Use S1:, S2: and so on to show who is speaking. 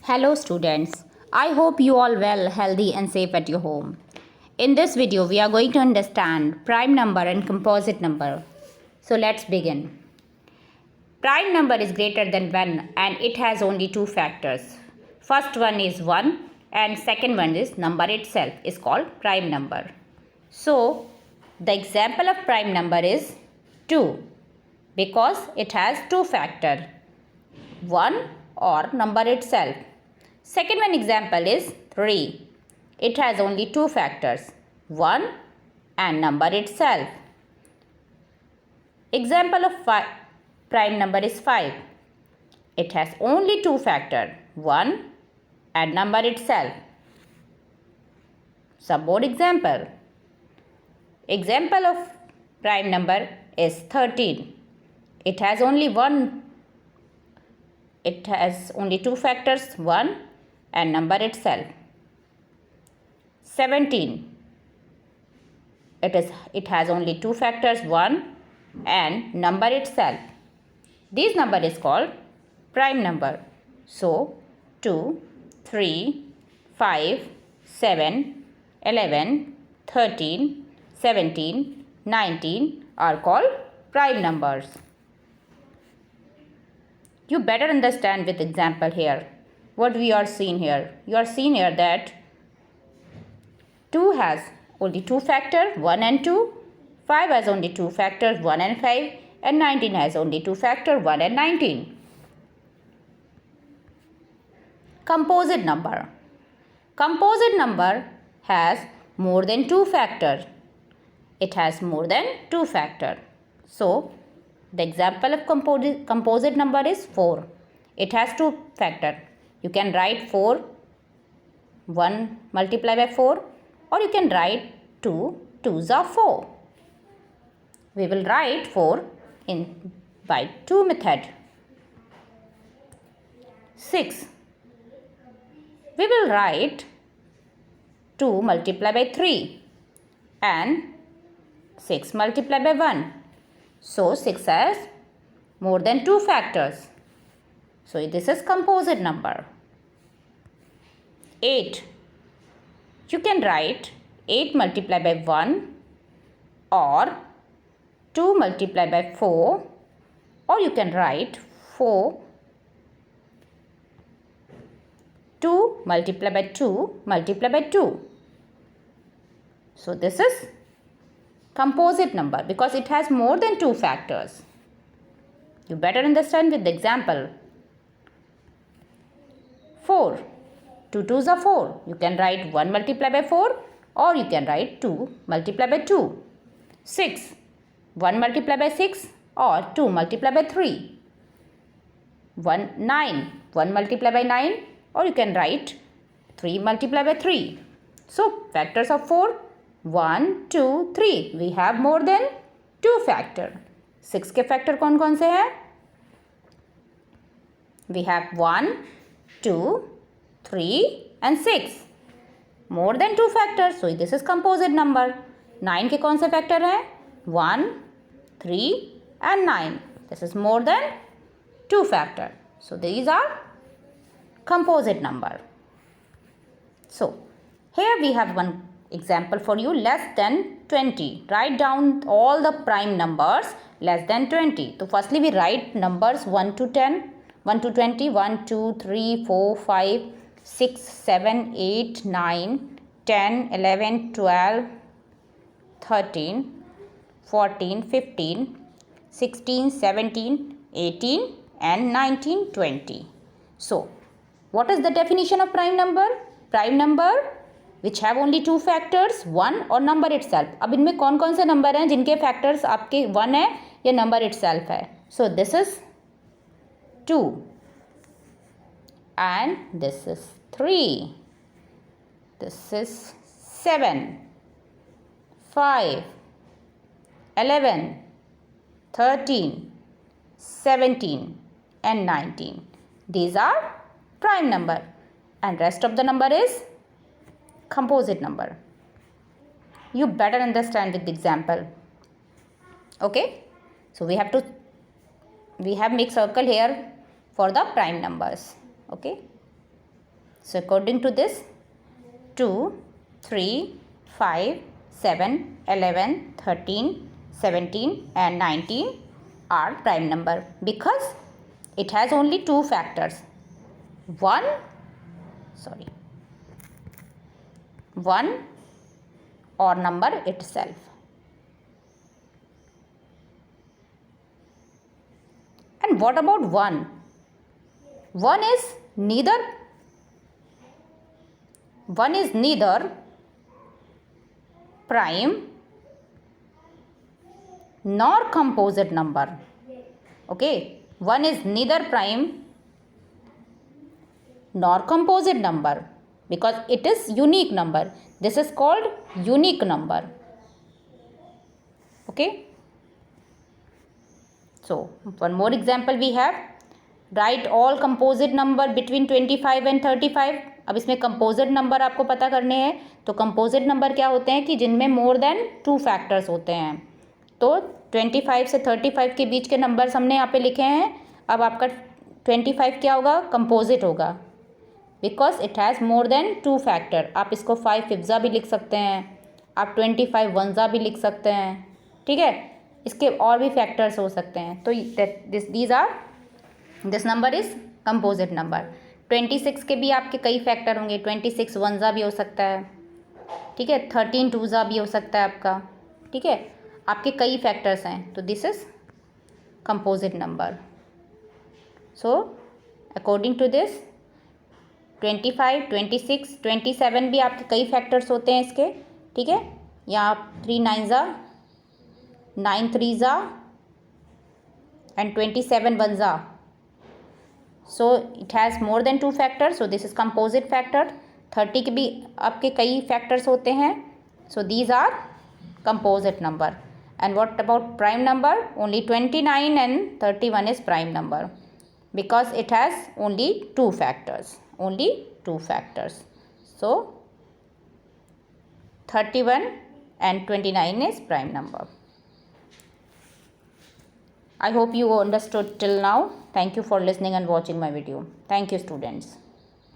S1: Hello students, I hope you all well, healthy and safe at your home. In this video, we are going to understand prime number and composite number. So let's begin. Prime number is greater than 1 and it has only two factors. First one is 1 and second one is number itself is called prime number. So the example of prime number is 2 because it has two factors. 1 or number itself. Second one example is 3. It has only two factors, 1 and number itself. Example of prime number is 5. It has only two factors, 1 and number itself. Some more example. Example of prime number is 13. It has only two factors, 1 and number itself. 17. It has only two factors, 1 and number itself. This number is called prime number. So 2, 3, 5, 7, 11, 13, 17, 19 are called prime numbers. You better understand with example here. What we are seeing here. You are seeing here that 2 has only two factors, 1 and 2. 5 has only two factors, 1 and 5. And 19 has only two factors, 1 and 19. Composite number. Composite number has more than two factors. It has more than two factors. So, the example of composite number is 4. It has two factors. You can write 4, 1 multiplied by 4, or you can write 2 2s are 4. We will write 4 by 2 method. 6. We will write 2 multiplied by 3 and 6 multiplied by 1. So 6 has more than two factors. So this is composite number. 8. You can write 8 multiplied by 1 or 2 multiplied by 4, or you can write 2 multiplied by 2 multiplied by 2. So this is composite number because it has more than two factors. You better understand with the example. 4. 2 2s are 4. You can write 1 multiplied by 4 or you can write 2 multiplied by 2. 6. 1 multiplied by 6 or 2 multiplied by 3. 9. 1 multiplied by 9 or you can write 3 multiplied by 3. So factors of 4, 1, 2, 3. We have more than two factors. 6 के factor कौन से हैं? We have 1, 2, 3 and 6. More than two factors. So this is composite number. 9 के कौन से factor हैं? 1, 3 and 9. This is more than two factors. So these are composite number. So here we have one example for you, less than 20. Write down all the prime numbers less than 20. So firstly we write numbers 1 to 10, 1 to 20, 1, 2, 3, 4, 5, 6, 7, 8, 9, 10, 11, 12, 13, 14, 15, 16, 17, 18 and 19, 20. So what is the definition of prime number? Prime number which have only two factors, 1 और number itself. अब इनमें कौन कौन से number हैं जिनके factors आपके 1 है या number itself है? So this is 2 and this is 3. This is 7, 5, 11, 13, 17 and 19. These are prime number and rest of the number is composite number. You better understand with the example. Okay. So we have make circle here for the prime numbers. Okay. So according to this, 2, 3, 5, 7, 11, 13, 17 and 19 are prime number because it has only two factors. One or number itself. And what about 1? 1 is neither prime nor composite number. Okay, 1 is neither prime nor composite number because it is unique number. This is called unique number. Okay. So one more example we have. Write all composite number between 25 and 35. अब इसमें composite number आपको पता करने हैं. तो composite number क्या होते हैं कि जिनमें more than 2 factors होते हैं. तो 25 से 35 के बीच के numbers हमने यहाँ पे लिखे हैं. अब आपका 25 क्या होगा? Composite होगा because it has more than 2 factor. आप इसको 5 फिफ्जा भी लिख सकते हैं, आप 25 वनजा भी लिख सकते हैं. ठीक है, इसके और भी फैक्टर्स हो सकते हैं. तो this number is composite number. 26 के भी आपके कई फैक्टर होंगे. 26 वनजा भी हो सकता है. ठीक है, 13 टूजा भी हो सकता है आपका. ठीक है, आपके कई फैक्टर्स हैं. तो this is composite number. So according to this 25, 26, 27 भी आपके कई फैक्टर्स होते हैं इसके. ठीक है, यहाँ 3 9 9 3 and 27 1 so it has more than 2 factors, so this is composite factor. 30 के भी आपके कई factors होते हैं, so these are composite number. And what about prime number? Only 29 and 31 is prime number because it has only 2 factors. So 31 and 29 is prime number. I hope you understood till now. Thank you for listening and watching my video. Thank you, students.